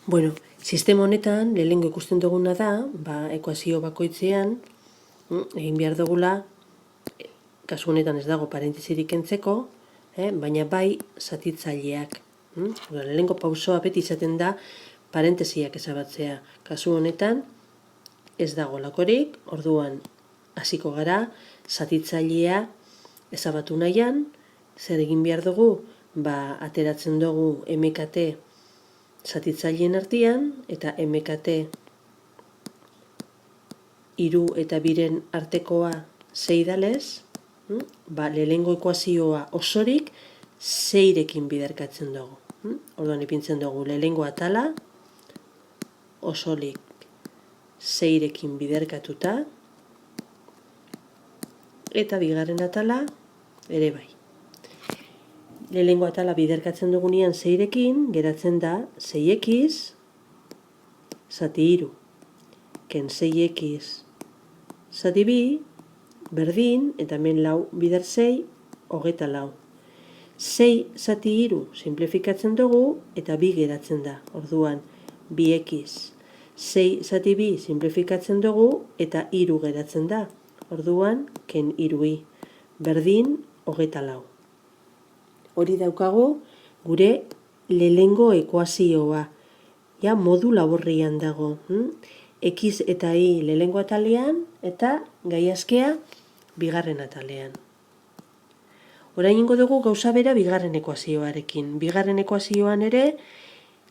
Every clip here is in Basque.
Bueno, sistema honetan, lehenengo ikusten duguna da, ekuazio bakoitzean, egin behar dugula, kasu honetan ez dago parentesirik kentzeko, baina bai zatitzaileak. Lehenengo pausoa beti izaten da parentesiak ezabatzea. Kasu honetan, ez dago lakorik, orduan hasiko gara, zatitzailea ezabatu nahian, zer egin behar dugu, ateratzen dugu MKT zatitzaileen artean, eta MKT 3 eta 2 artekoa 6 dalez, lehenengo ekuazioa osorik 6rekin biderkatzen dugu. Orduan ipintzen dugu lehenengo atala osorik 6rekin biderkatuta, eta bigarren atala ere bai. Lehenengo atala biderkatzen dugunean 6rekin, geratzen da 6x zati 3. Ken 6x zati 2, berdin, eta hemen 4 bider 6, 24. 6 zati 3 simplifikatzen dugu, eta 2 geratzen da. Orduan, 2x. 6 zati 2 simplifikatzen dugu, eta 3 geratzen da. Orduan, ken 3i. Berdin, 24. Hori daukagu gure lehenengo ekuazioa. Ja, modu laburrian dago. X eta y lehenengo atalean, eta gaiazkea bigarren atalean. Orain ingo dugu gauza bera bigarren ekuazioarekin. Bigarren ekuazioan ere,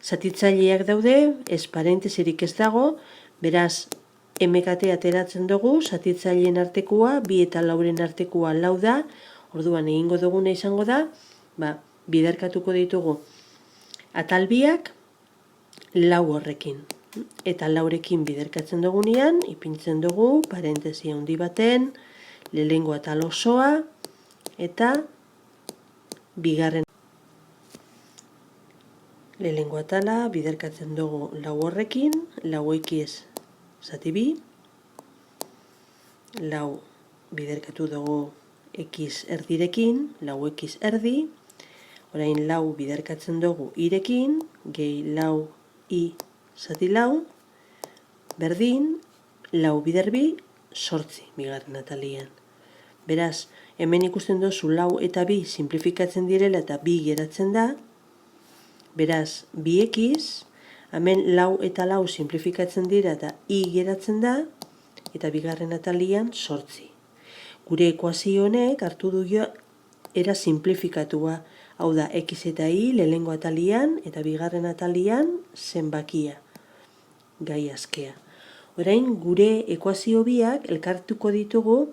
zatitzaileak daude, ez parentesirik ez dago, beraz, MKT ateratzen dugu, zatitzaileen artekoa, 2 eta 4 artekoa 4 da, orduan egingo duguna izango da, biderkatuko ditugu atal biak 4 horrekin. Eta 4rekin biderkatzen dugunean, ipintzen dugu, parentesi handi baten, lehenengo atal osoa, eta bigarren. Lehenengo atala biderkatzen dugu 4 horrekin, 4x zati 2, 4 biderkatu dugu x erdirekin, 4x erdi, orain 4 biderkatzen dugu irekin, gehi 4i zati 4, berdin, 4 bider 2, 8 bigarren atalian. Beraz, hemen ikusten duzu 4 eta 2 simplifikatzen direla eta 2 geratzen da, beraz, 2x, hemen 4 eta 4 simplifikatzen dira eta i geratzen da, eta bigarren atalian 8. Gure ekuazio honek hartu du era simplifikatua, hau da, x eta y lehenengo atalian eta bigarren atalian zenbakia, gaiazkea. Orain, gure ekuazio biak elkartuko ditugu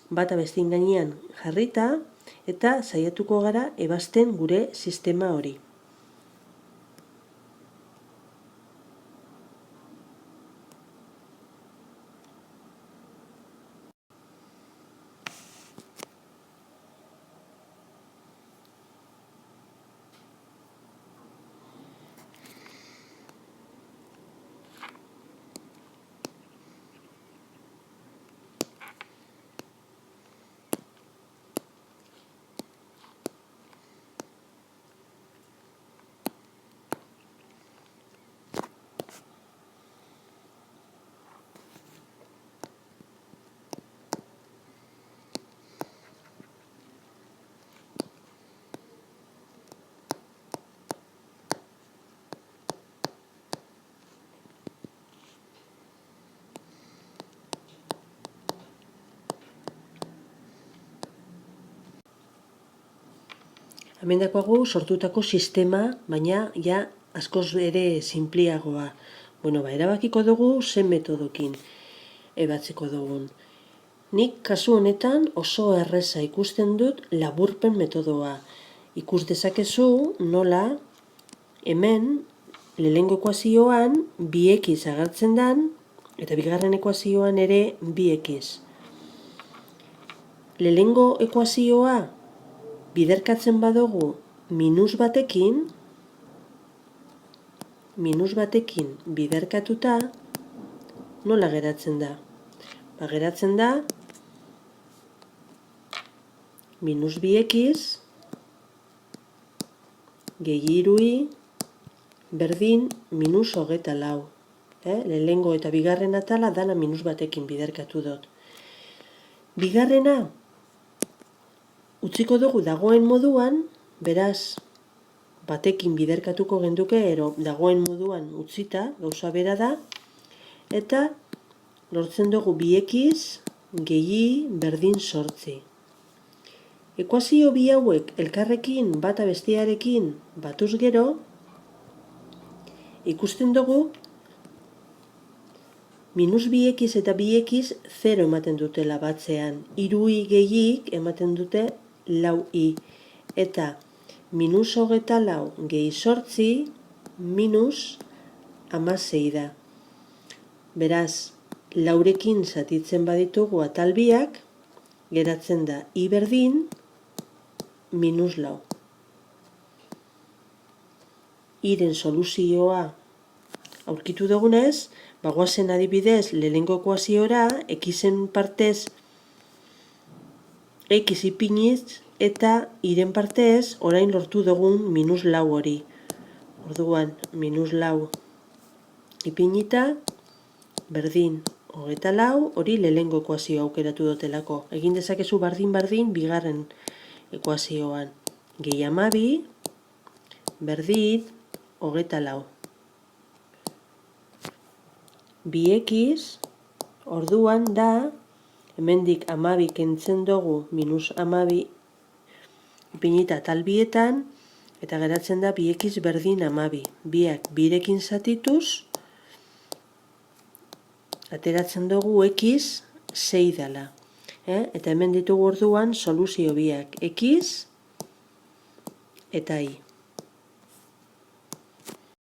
bata bestin gainean jarrita, eta saiatuko gara ebazten gure sistema hori. Hemen dakoagu sortutako sistema, baina ja askoz ere sinpliagoa. Erabakiko dugu zen metodokin ebatzeko dugun. Nik kasu honetan oso erreza ikusten dut laburpen metodoa. Ikus dezakezu nola hemen lehenengo ekuazioan 2x agertzen dan, eta bigarren ekuazioan ere 2x. Lehenengo ekuazioa biderkatzen badugu minus batekin biderkatuta, nola geratzen da? Geratzen da minus 2x gehi 3i berdin minus 24. Lehenengo eta bigarren atala dana minus batekin biderkatu dut. Bigarrena utziko dugu dagoen moduan, beraz, batekin biderkatuko genduke, ero dagoen moduan utzita, gauza bera da, eta lortzen dugu 2x gehi berdin 8. Ekuazio bi hauek elkarrekin bata bestearekin batuz gero, ikusten dugu minus 2x eta 2x 0 ematen dutela batzean. 3i gehik ematen dute 4i. Eta minus 24 gehi 8 minus 16 da. Beraz, 4rekin zatitzen baditugu atal biak, geratzen da i berdin minus 4. Iren soluzioa aurkitu dugunez, bagoazen adibidez lehenengo ekuaziora, xen partez x ipiniz eta iren partez orain lortu dugun minus 4 hori. Orduan, minus 4 ipinita, berdin 24 hori lehenengo ekuazioa aukeratu dutelako. Egin dezakezu bardin bigarren ekuazioan. Gehi 12, berdin 24. 2x, orduan da, hemendik 12 kentzen dugu minus 12 ipinita atal bietan, eta geratzen da 2x berdin 12. Biak birekin zatituz, ateratzen dugu x 6 dela. Eta hemen ditugu orduan soluzio biak x eta y.